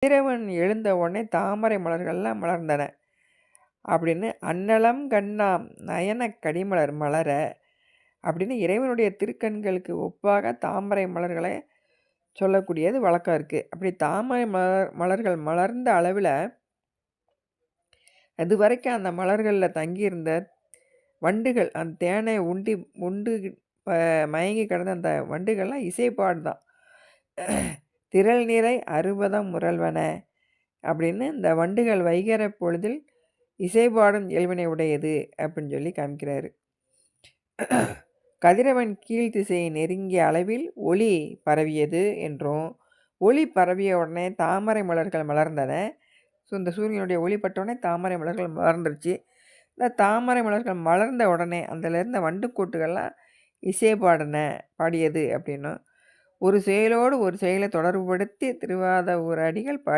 கதிரவன் எழுந்த உடனே தாமரை மலர்கள்லாம் மலர்ந்தன அப்படின்னு அன்னலம் கண்ணாம் நயன கடிமலர் மலர அப்படின்னு இறைவனுடைய திருக்கண்களுக்கு ஒப்பாக தாமரை மலர்களை சொல்லக்கூடியது வழக்கம் இருக்குது. அப்படி தாமரை மலர்கள் மலர்ந்த அளவில் அது வரைக்கும் அந்த மலர்களில் தங்கியிருந்த வண்டுகள் அந்த தேனை உண்டு உண்டு மயங்கி கிடந்த அந்த வண்டுகள்லாம் இசைப்பாடு தான். திரள் நிறை அறுபதம் முரல்வன அப்படின்னு இந்த வண்டுகள் வைகிற பொழுதில் இசைப்பாடும் இயல்பினை உடையது அப்படின்னு சொல்லி காமிக்கிறாரு. கதிரவன் கீழ் திசையை நெருங்கிய அளவில் ஒளி பரவியது என்றும், ஒளி பரவிய உடனே தாமரை மலர்கள் மலர்ந்தன. ஸோ இந்த சூரியனுடைய ஒளி பட்டவுடனே தாமரை மலர்கள் மலர்ந்துருச்சு. இந்த தாமரை மலர்கள் மலர்ந்த உடனே அதில் இருந்த வண்டுக்கூட்டுகள்லாம் இசை பாடியது அப்படின்னும், ஒரு செயலோடு ஒரு செயலை தொடர்புபடுத்தி திருவாத ஊர் அடிகள் பாடி